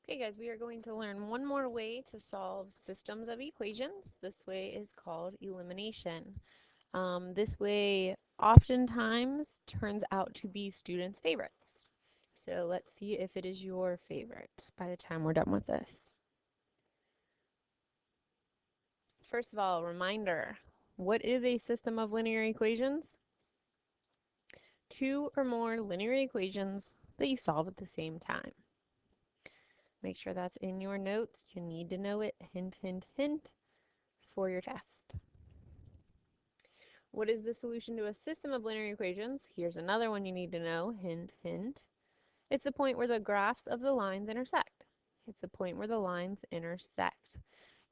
Okay guys, we are going to learn one more way to solve systems of equations. This way is called elimination. This way oftentimes turns out to be students' favorites. So let's see if it is your favorite by the time we're done with this. First of all, reminder, what is a system of linear equations? Two or more linear equations that you solve at the same time. Make sure that's in your notes. You need to know it. Hint, hint, hint for your test. What is the solution to a system of linear equations? Here's another one you need to know. Hint, hint. It's the point where the graphs of the lines intersect. It's the point where the lines intersect.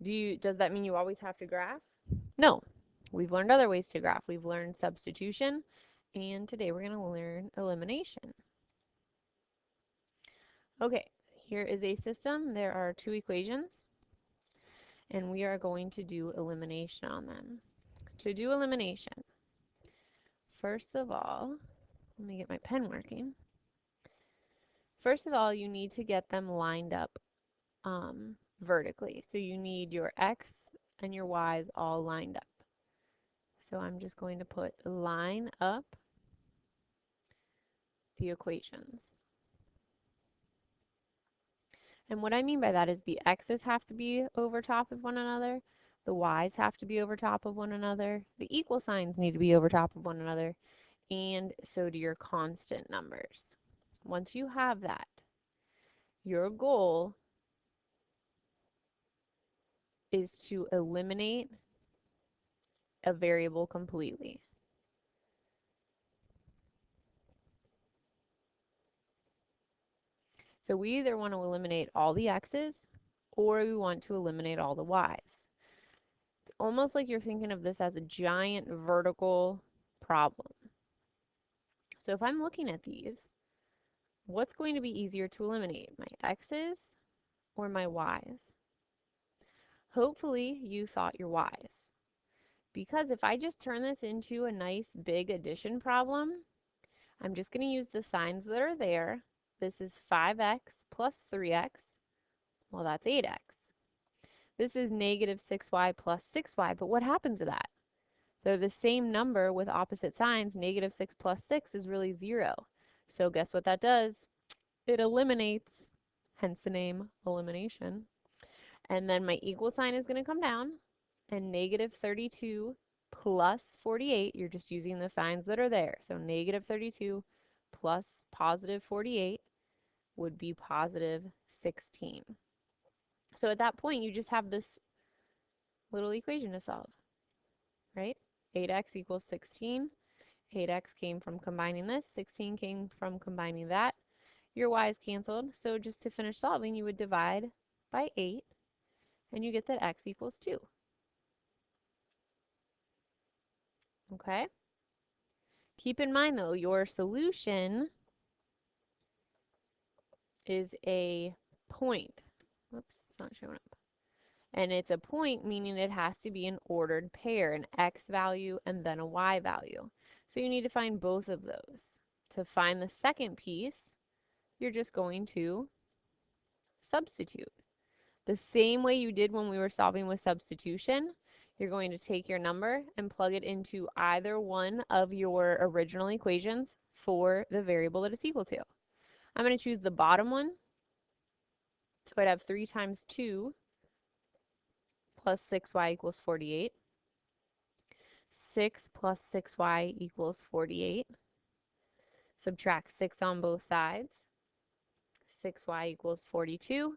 Does that mean you always have to graph? No. We've learned other ways to graph. We've learned substitution, and today we're going to learn elimination. Okay, here is a system. There are two equations, and we are going to do elimination on them. To do elimination, first of all, let me get my pen working. First of all, you need to get them lined up vertically. So you need your x and your y's all lined up. So I'm just going to put line up the equations. And what I mean by that is the x's have to be over top of one another, the y's have to be over top of one another, the equal signs need to be over top of one another, and so do your constant numbers. Once you have that, your goal is to eliminate a variable completely. So we either want to eliminate all the x's or we want to eliminate all the y's. It's almost like you're thinking of this as a giant vertical problem. So if I'm looking at these, what's going to be easier to eliminate, my x's or my y's? Hopefully you thought your y's. Because if I just turn this into a nice big addition problem, I'm just going to use the signs that are there. This is 5x plus 3x. Well, that's 8x. This is negative 6y plus 6y, but what happens to that? They're the same number with opposite signs. Negative 6 plus 6 is really 0. So guess what that does? It eliminates, hence the name elimination. And then my equal sign is going to come down, and negative 32 plus 48, you're just using the signs that are there. So negative 32 plus positive 48 would be positive 16. So at that point, you just have this little equation to solve, right? 8x equals 16. 8x came from combining this. 16 came from combining that. Your y's canceled. So just to finish solving, you would divide by 8, and you get that x equals 2. Okay? Keep in mind, though, your solution is a point. Whoops, it's not showing up. And it's a point, meaning it has to be an ordered pair, an x value and then a y value. So you need to find both of those. To find the second piece, you're just going to substitute. The same way you did when we were solving with substitution, you're going to take your number and plug it into either one of your original equations for the variable that it's equal to. I'm going to choose the bottom one. So I'd have 3 times 2 plus 6y equals 48. 6 plus 6y equals 48. Subtract 6 on both sides. 6y equals 42.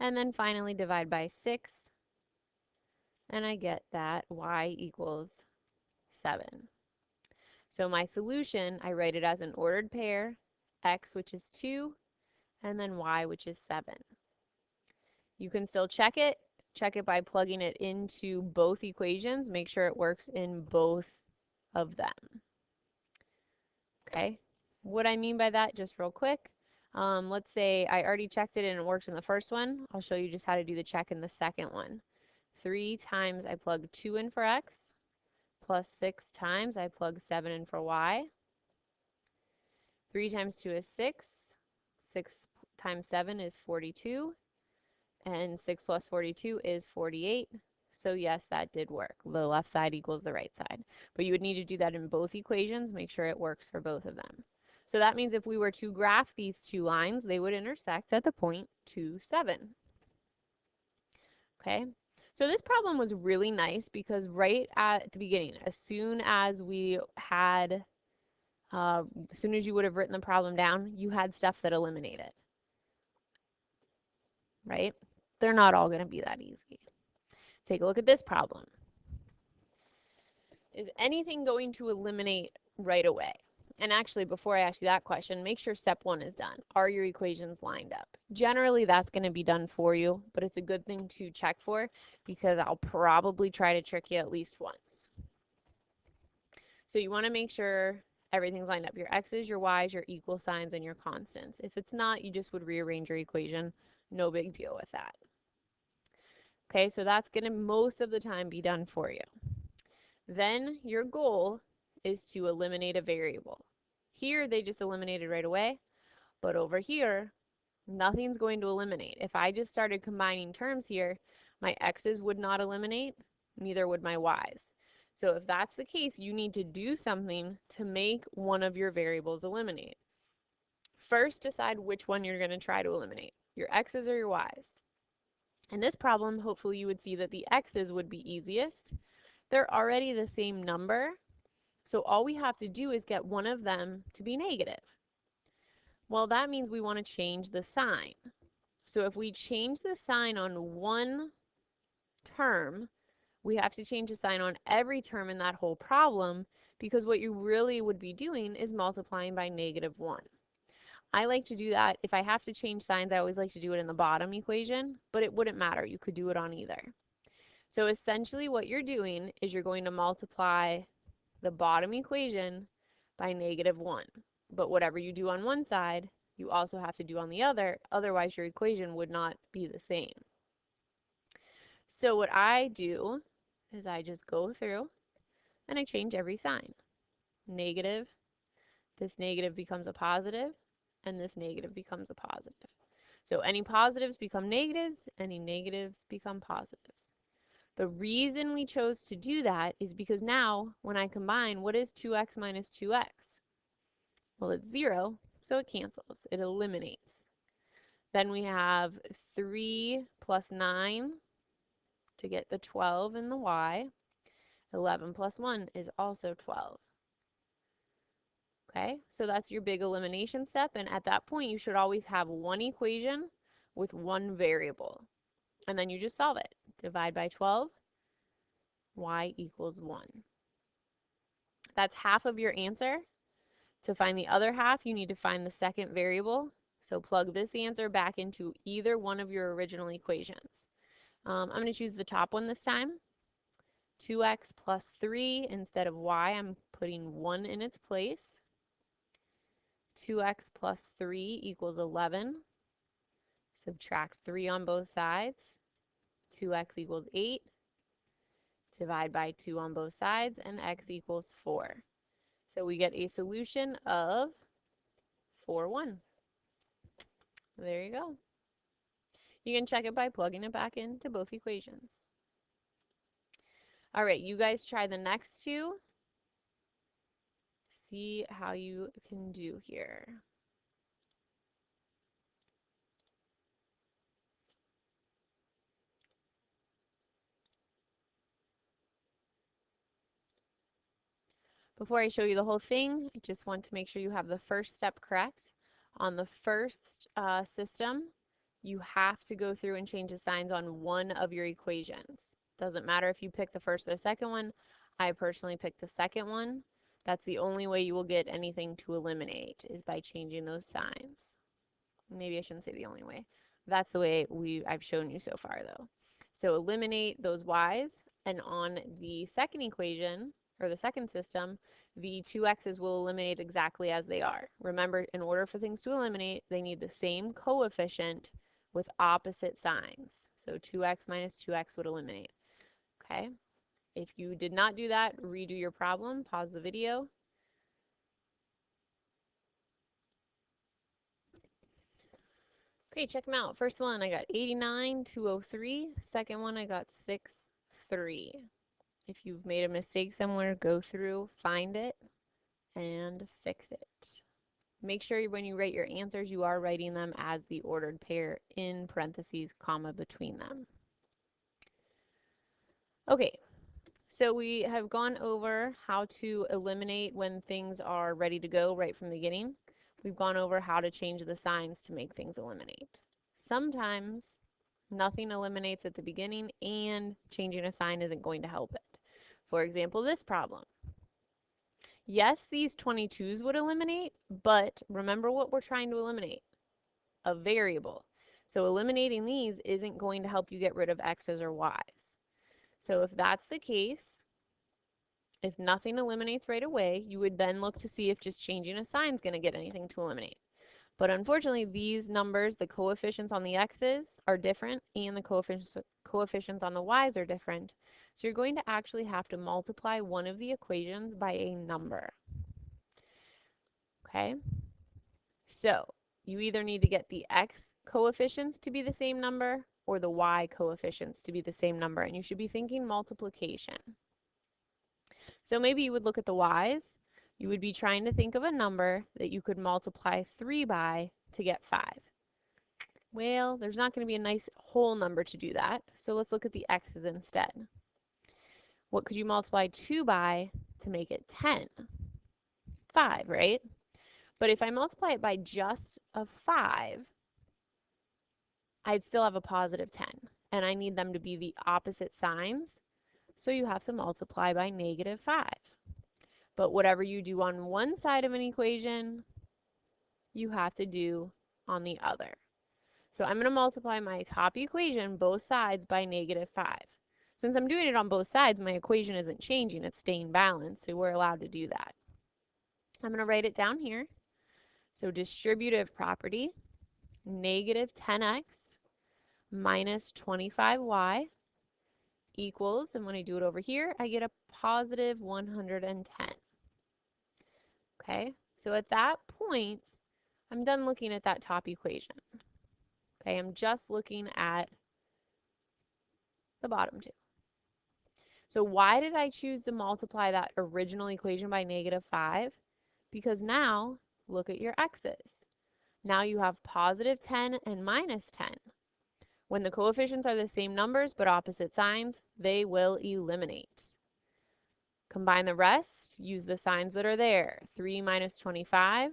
And then finally divide by 6. And I get that y equals 7. So my solution, I write it as an ordered pair, x, which is 2, and then y, which is 7. You can still check it. Check it by plugging it into both equations. Make sure it works in both of them. Okay? What I mean by that, just real quick, let's say I already checked it and it works in the first one. I'll show you just how to do the check in the second one. 3 times I plug 2 in for x, plus 6 times I plug 7 in for y. 3 times 2 is 6. 6 times 7 is 42, and 6 plus 42 is 48. So yes, that did work. The left side equals the right side. But you would need to do that in both equations, make sure it works for both of them. So that means if we were to graph these two lines, they would intersect at the point 2, 7. Okay? So this problem was really nice because right at the beginning, as soon as we had, as soon as you would have written the problem down, you had stuff that eliminated, right? They're not all going to be that easy. Take a look at this problem. Is anything going to eliminate right away? And actually, before I ask you that question, make sure step 1 is done. Are your equations lined up? Generally, that's going to be done for you, but it's a good thing to check for because I'll probably try to trick you at least once. So you want to make sure everything's lined up. Your x's, your y's, your equal signs, and your constants. If it's not, you just would rearrange your equation. No big deal with that. Okay, so that's going to most of the time be done for you. Then your goal is to eliminate a variable. Here, they just eliminated right away, but over here, nothing's going to eliminate. If I just started combining terms here, my x's would not eliminate, neither would my y's. So if that's the case, you need to do something to make one of your variables eliminate. First, decide which one you're going to try to eliminate, your x's or your y's. In this problem, hopefully you would see that the x's would be easiest. They're already the same number, so all we have to do is get one of them to be negative. Well, that means we want to change the sign. So if we change the sign on one term, we have to change the sign on every term in that whole problem because what you really would be doing is multiplying by -1. I like to do that. If I have to change signs, I always like to do it in the bottom equation, but it wouldn't matter. You could do it on either. So essentially what you're doing is you're going to multiply the bottom equation by -1. But whatever you do on one side, you also have to do on the other, otherwise your equation would not be the same. So what I do is I just go through and I change every sign. Negative, this negative becomes a positive, and this negative becomes a positive. So any positives become negatives, any negatives become positives. The reason we chose to do that is because now, when I combine, what is 2x minus 2x? Well, it's 0, so it cancels. It eliminates. Then we have 3 plus 9 to get the 12 in the y. 11 plus 1 is also 12. Okay, so that's your big elimination step, and at that point, you should always have one equation with one variable. And then you just solve it. Divide by 12, y equals 1. That's half of your answer. To find the other half, you need to find the second variable. So plug this answer back into either one of your original equations. I'm going to choose the top one this time. 2x plus 3 instead of y, I'm putting 1 in its place. 2x plus 3 equals 11. Subtract 3 on both sides. 2x equals 8. Divide by 2 on both sides, and x equals 4. So we get a solution of 4, 1. There you go. You can check it by plugging it back into both equations. All right, you guys try the next two. See how you can do here. Before I show you the whole thing, I just want to make sure you have the first step correct. On the first system, you have to go through and change the signs on one of your equations. Doesn't matter if you pick the first or the second one. I personally picked the second one. That's the only way you will get anything to eliminate is by changing those signs. Maybe I shouldn't say the only way. That's the way I've shown you so far though. So eliminate those y's, and on the second equation, or the second system, the 2x's will eliminate exactly as they are. Remember, in order for things to eliminate, they need the same coefficient with opposite signs. So 2x minus 2x would eliminate. Okay? If you did not do that, redo your problem, pause the video. Okay, check them out. First one, I got 89, 203. Second one, I got 6, 3. If you've made a mistake somewhere, go through, find it, and fix it. Make sure when you write your answers, you are writing them as the ordered pair in parentheses, comma between them. Okay, so we have gone over how to eliminate when things are ready to go right from the beginning. We've gone over how to change the signs to make things eliminate. Sometimes nothing eliminates at the beginning and changing a sign isn't going to help it. For example, this problem. Yes, these 22s would eliminate, but remember what we're trying to eliminate, a variable. So eliminating these isn't going to help you get rid of x's or y's. So if that's the case, if nothing eliminates right away, you would then look to see if just changing a sign is going to get anything to eliminate. But unfortunately, these numbers, the coefficients on the x's are different and the coefficients on the y's are different. So you're going to actually have to multiply one of the equations by a number. Okay? So you either need to get the x coefficients to be the same number or the y coefficients to be the same number, and you should be thinking multiplication. So maybe you would look at the y's. You would be trying to think of a number that you could multiply 3 by to get 5. Well, there's not going to be a nice whole number to do that, so let's look at the x's instead. What could you multiply 2 by to make it 10? 5, right? But if I multiply it by just a 5, I'd still have a positive 10, and I need them to be the opposite signs, so you have to multiply by negative 5. But whatever you do on one side of an equation, you have to do on the other. So I'm going to multiply my top equation, both sides, by negative 5. Since I'm doing it on both sides, my equation isn't changing, it's staying balanced, so we're allowed to do that. I'm going to write it down here. So distributive property, negative 10x minus 25y equals, and when I do it over here, I get a positive 110. Okay, so at that point, I'm done looking at that top equation. Okay, I'm just looking at the bottom two. So why did I choose to multiply that original equation by negative 5? Because now, look at your x's. Now you have positive 10 and minus 10. When the coefficients are the same numbers but opposite signs, they will eliminate. Combine the rest, use the signs that are there. 3 minus 25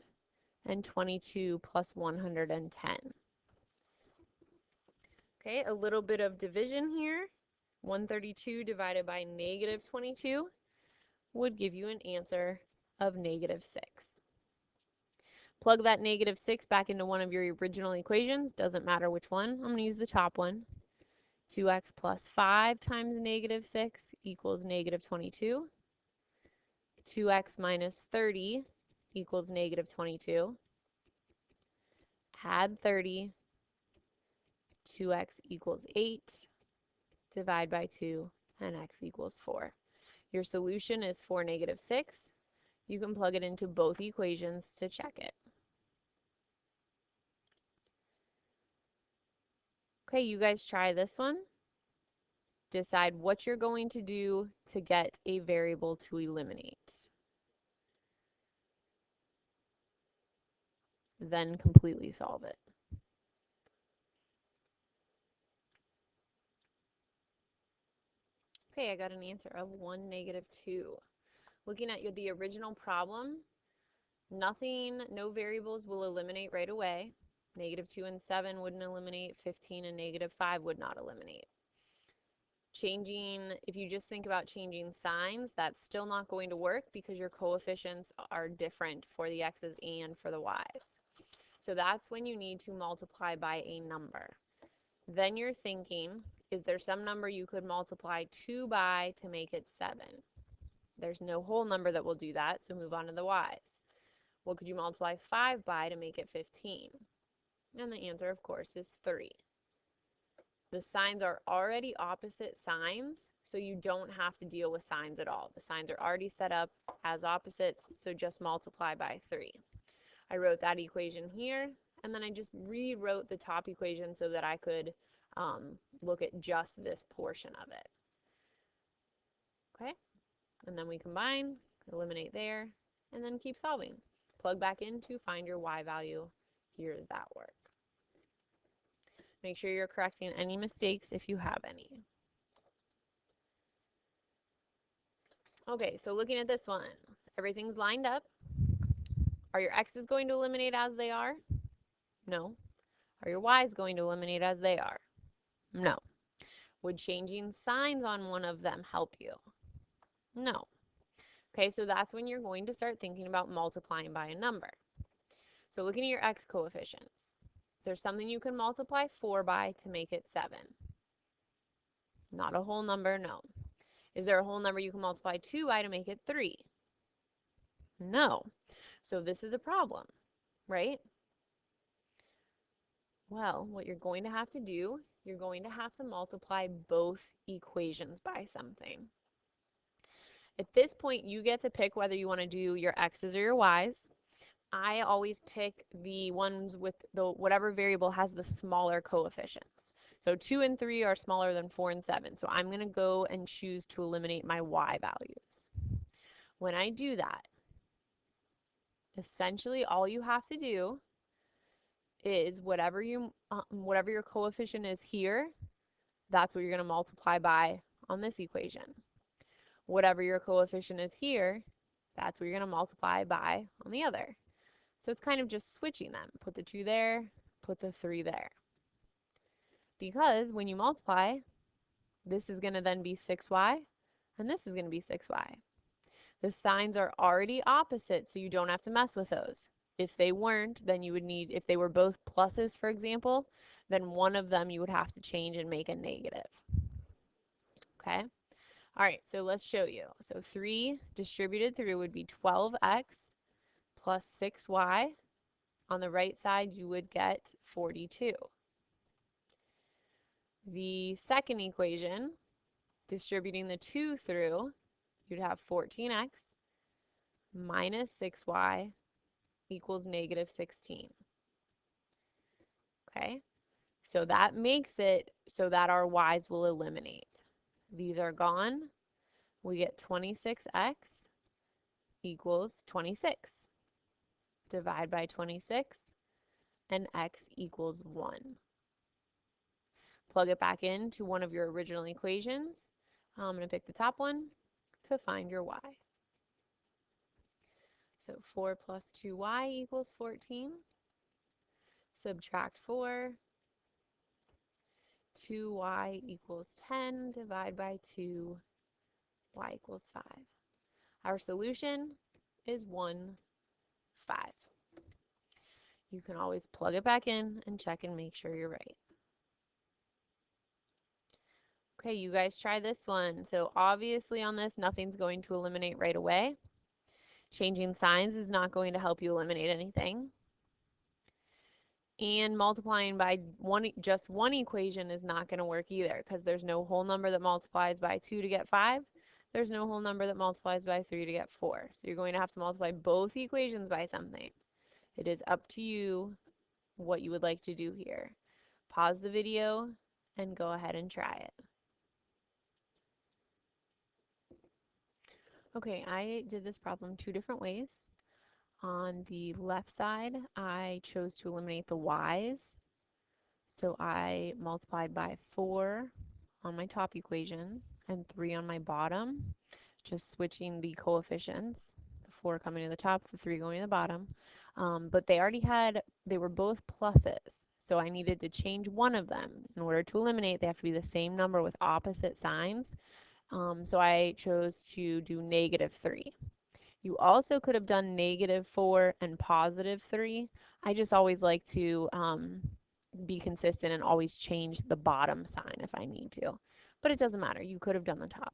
and 22 plus 110. Okay, a little bit of division here. 132 divided by negative 22 would give you an answer of negative 6. Plug that negative 6 back into one of your original equations. Doesn't matter which one. I'm going to use the top one. 2x plus 5 times negative 6 equals negative 22. 2x minus 30 equals negative 22. Add 30. 2x equals 8. Divide by 2, and x equals 4. Your solution is 4, negative 6. You can plug it into both equations to check it. Okay, you guys try this one. Decide what you're going to do to get a variable to eliminate. Then completely solve it. Okay, I got an answer of 1, negative 2. Looking at the original problem, no variables will eliminate right away. Negative 2 and 7 wouldn't eliminate. 15 and negative 5 would not eliminate. If you just think about changing signs, that's still not going to work because your coefficients are different for the x's and for the y's. So that's when you need to multiply by a number. Then you're thinking, is there some number you could multiply 2 by to make it 7? There's no whole number that will do that, so move on to the y's. What could you multiply 5 by to make it 15? And the answer, of course, is 3. The signs are already opposite signs, so you don't have to deal with signs at all. The signs are already set up as opposites, so just multiply by 3. I wrote that equation here and then I just rewrote the top equation so that I could look at just this portion of it. Okay, and then we combine, eliminate there, and then keep solving. Plug back in to find your y value. Here's that work. Make sure you're correcting any mistakes if you have any. Okay, so looking at this one, everything's lined up. Are your x's going to eliminate as they are? No. Are your y's going to eliminate as they are? No. Would changing signs on one of them help you? No. Okay, so that's when you're going to start thinking about multiplying by a number. So looking at your x coefficients, is there something you can multiply 4 by to make it 7? Not a whole number, no. Is there a whole number you can multiply 2 by to make it 3? No. So this is a problem, right? Well, what you're going to have to do, you're going to have to multiply both equations by something. At this point, you get to pick whether you want to do your x's or your y's. I always pick the ones with the whatever variable has the smaller coefficients. So 2 and 3 are smaller than 4 and 7. So I'm going to go and choose to eliminate my y values. When I do that, essentially all you have to do is whatever your coefficient is here, that's what you're going to multiply by on this equation. Whatever your coefficient is here, that's what you're going to multiply by on the other. So it's kind of just switching them. Put the 2 there, put the 3 there. Because when you multiply, this is going to then be 6y, and this is going to be 6y. The signs are already opposite, so you don't have to mess with those. If they weren't, then you would need, if they were both pluses, for example, then one of them you would have to change and make a negative. Okay? All right, so let's show you. So 3 distributed through would be 12x plus 6y. On the right side, you would get 42. The second equation, distributing the 2 through, you'd have 14x minus 6y equals negative 16. Okay, so that makes it so that our y's will eliminate. These are gone. We get 26x equals 26. Divide by 26, and x equals 1. Plug it back into one of your original equations. I'm going to pick the top one to find your y. So 4 plus 2y equals 14. Subtract 4. 2y equals 10. Divide by 2. Y equals 5. Our solution is 1, 5. You can always plug it back in and check and make sure you're right. Okay, you guys try this one. So obviously on this, nothing's going to eliminate right away. Changing signs is not going to help you eliminate anything. And multiplying by just one equation is not going to work either, because there's no whole number that multiplies by 2 to get 5. There's no whole number that multiplies by 3 to get 4. So you're going to have to multiply both equations by something. It is up to you what you would like to do here. Pause the video and go ahead and try it. Okay, I did this problem 2 different ways. On the left side, I chose to eliminate the y's. So I multiplied by 4 on my top equation and 3 on my bottom, just switching the coefficients, the 4 coming to the top, the 3 going to the bottom. But they were both pluses, so I needed to change one of them. In order to eliminate, they have to be the same number with opposite signs. So I chose to do negative 3. You also could have done negative 4 and positive 3. I just always like to be consistent and always change the bottom sign if I need to. But it doesn't matter. You could have done the top.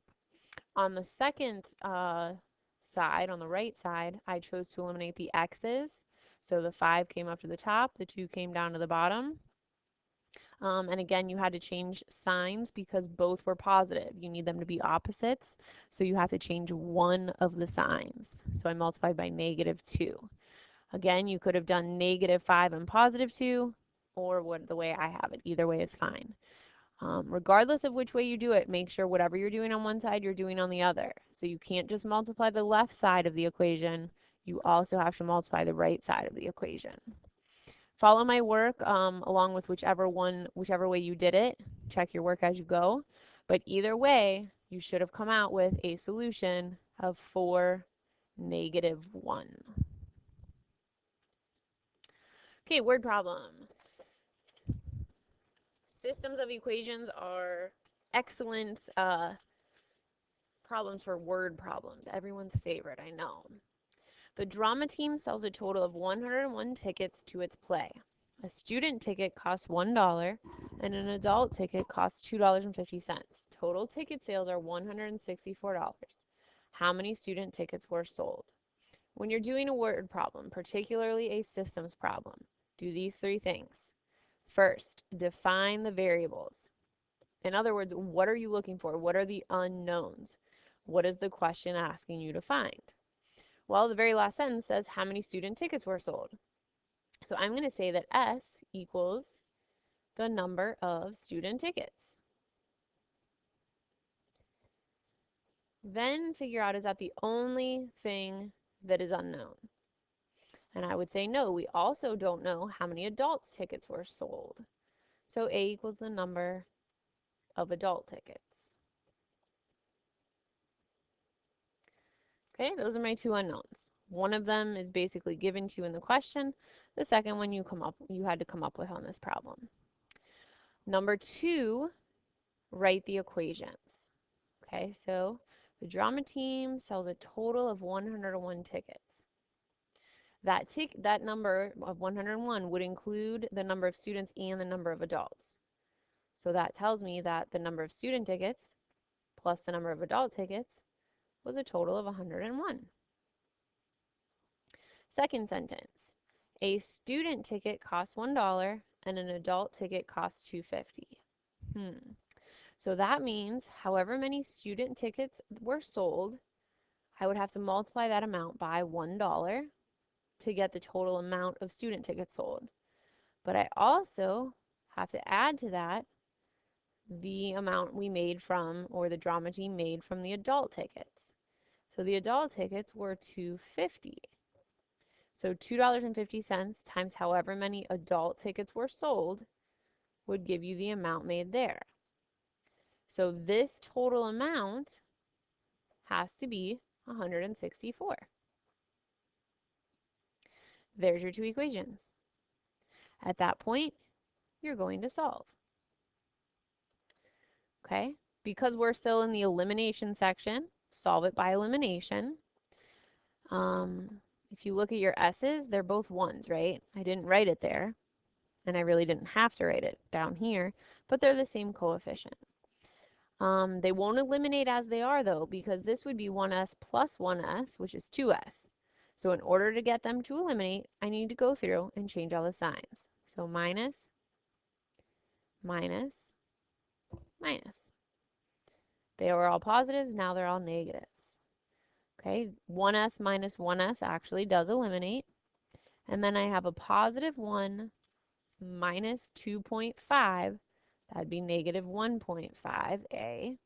On the second side, on the right side, I chose to eliminate the x's. So the 5 came up to the top, the 2 came down to the bottom. And again, you had to change signs because both were positive. You need them to be opposites, so you have to change one of the signs. So I multiplied by negative 2. Again, you could have done -5 and +2, or the way I have it. Either way is fine. Regardless of which way you do it, make sure whatever you're doing on one side, you're doing on the other. So you can't just multiply the left side of the equation. You also have to multiply the right side of the equation. Follow my work along with whichever way you did it. Check your work as you go. But either way, you should have come out with a solution of 4, -1. Okay, word problem. Systems of equations are excellent problems for word problems. Everyone's favorite, I know. The drama team sells a total of 101 tickets to its play. A student ticket costs $1 and an adult ticket costs $2.50. Total ticket sales are $164. How many student tickets were sold? When you're doing a word problem, particularly a systems problem, do these 3 things. First, define the variables. In other words, what are you looking for? What are the unknowns? What is the question asking you to find? Well, the very last sentence says how many student tickets were sold. So I'm going to say that S equals the number of student tickets. Then figure out, is that the only thing that is unknown? And I would say no, we also don't know how many adults tickets were sold. So A equals the number of adult tickets. Okay, those are my 2 unknowns. One of them is basically given to you in the question. The second one you had to come up with on this problem. Number 2, write the equations. Okay, so the drama team sells a total of 101 tickets. That number of 101 would include the number of students and the number of adults. So that tells me that the number of student tickets plus the number of adult tickets was a total of 101. Second sentence, a student ticket costs $1 and an adult ticket costs $2.50. So that means however many student tickets were sold, I would have to multiply that amount by $1 to get the total amount of student tickets sold. But I also have to add to that the amount we made from, or the drama team made from, the adult tickets. So the adult tickets were $2.50. So $2.50 times however many adult tickets were sold would give you the amount made there. So this total amount has to be 164. There's your 2 equations. At that point, you're going to solve. Okay? Because we're still in the elimination section, solve it by elimination. If you look at your S's, they're both 1s, right? I didn't write it there, and I really didn't have to write it down here, but they're the same coefficient. They won't eliminate as they are, though, because this would be 1s plus 1s, which is 2s. So in order to get them to eliminate, I need to go through and change all the signs. So minus, minus, minus. They were all positives, now they're all negatives. Okay, 1s minus 1s actually does eliminate. And then I have a positive 1 minus 2.5, that'd be negative 1.5a,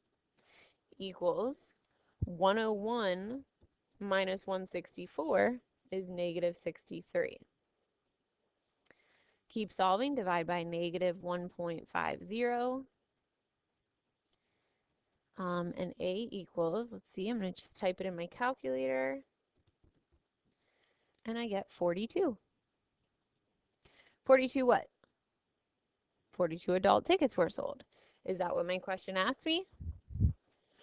equals 101 minus 164 is negative 63. Keep solving, divide by negative 1.50. And A equals, let's see, I'm going to just type it in my calculator, and I get 42. 42 what? 42 adult tickets were sold. Is that what my question asked me?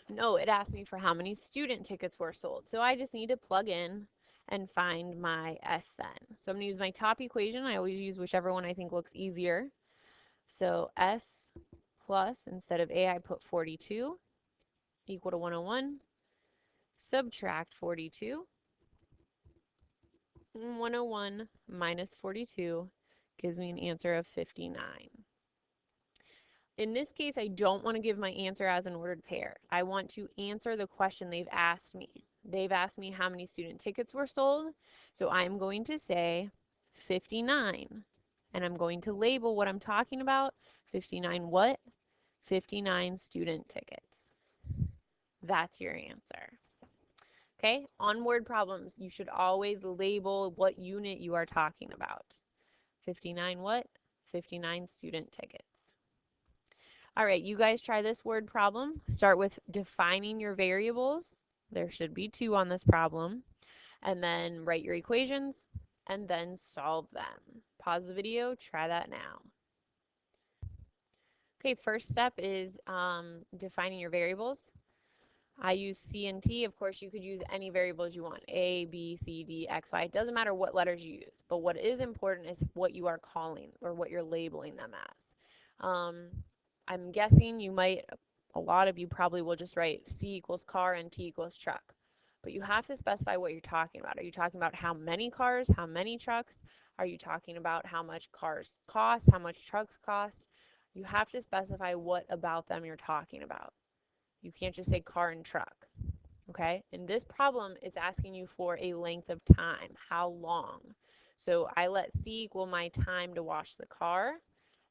No, it asked me for how many student tickets were sold. So I just need to plug in and find my S then. So I'm going to use my top equation. I always use whichever one I think looks easier. So S plus, instead of A, I put 42, equal to 101. Subtract 42. 101 minus 42 gives me an answer of 59. In this case, I don't want to give my answer as an ordered pair. I want to answer the question they've asked me. They've asked me how many student tickets were sold, so I'm going to say 59. And I'm going to label what I'm talking about. 59 what? 59 student tickets. That's your answer. Okay, on word problems, you should always label what unit you are talking about. 59 what? 59 student tickets. All right, you guys try this word problem. Start with defining your variables. There should be 2 on this problem. And then write your equations and then solve them. Pause the video, try that now. Okay, first step is defining your variables. I use C and T. Of course, you could use any variables you want. A, B, C, D, X, Y. It doesn't matter what letters you use. But what is important is what you are calling or what you're labeling them as. I'm guessing a lot of you probably will just write C equals car and T equals truck. But you have to specify what you're talking about. Are you talking about how many cars, how many trucks? Are you talking about how much cars cost, how much trucks cost? You have to specify what about them you're talking about. You can't just say car and truck, okay? In this problem, it's asking you for a length of time, how long. So I let C equal my time to wash the car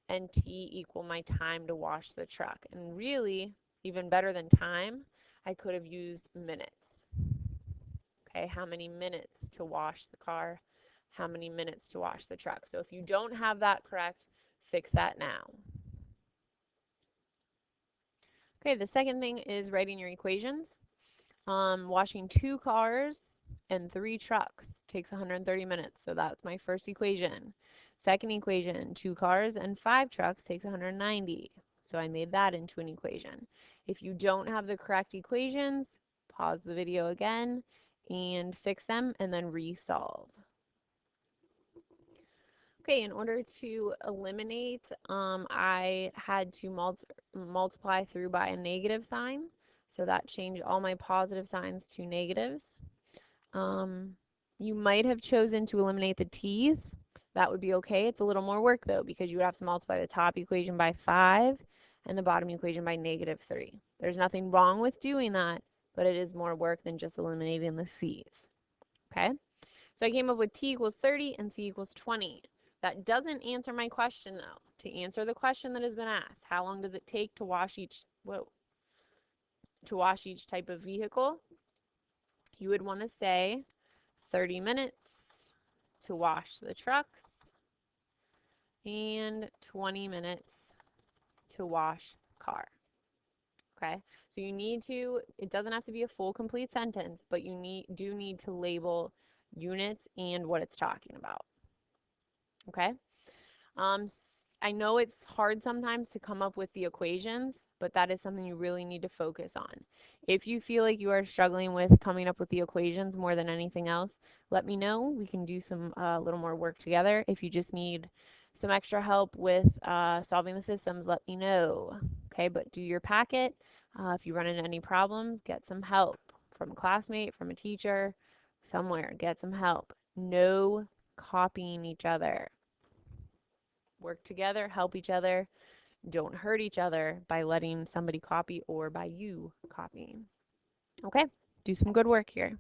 and T equal my time to wash the truck. And really, even better than time, I could have used minutes. Okay, how many minutes to wash the car, how many minutes to wash the truck. So if you don't have that correct, fix that now. Okay, the second thing is writing your equations. Washing 2 cars and 3 trucks takes 130 minutes, so that's my first equation. Second equation, 2 cars and 5 trucks takes 190, so I made that into an equation. If you don't have the correct equations, pause the video again and fix them and then resolve. Okay, in order to eliminate, I had to multiply through by a negative sign. So that changed all my positive signs to negatives. You might have chosen to eliminate the t's. That would be okay. It's a little more work though, because you would have to multiply the top equation by 5 and the bottom equation by -3. There's nothing wrong with doing that, but it is more work than just eliminating the c's. Okay? So I came up with t equals 30 and c equals 20. That doesn't answer my question though. To answer the question that has been asked, how long does it take to wash each type of vehicle? You would want to say 30 minutes to wash the trucks and 20 minutes to wash car. Okay? So you need to, it doesn't have to be a full complete sentence, but you do need to label units and what it's talking about. Okay? I know it's hard sometimes to come up with the equations, but that is something you really need to focus on. If you feel like you are struggling with coming up with the equations more than anything else, let me know. We can do some little more work together. If you just need some extra help with solving the systems, let me know. Okay, but do your packet. If you run into any problems, get some help from a classmate, from a teacher, somewhere. Get some help. No copying each other. Work together, help each other, don't hurt each other by letting somebody copy or by you copying. Okay, do some good work here.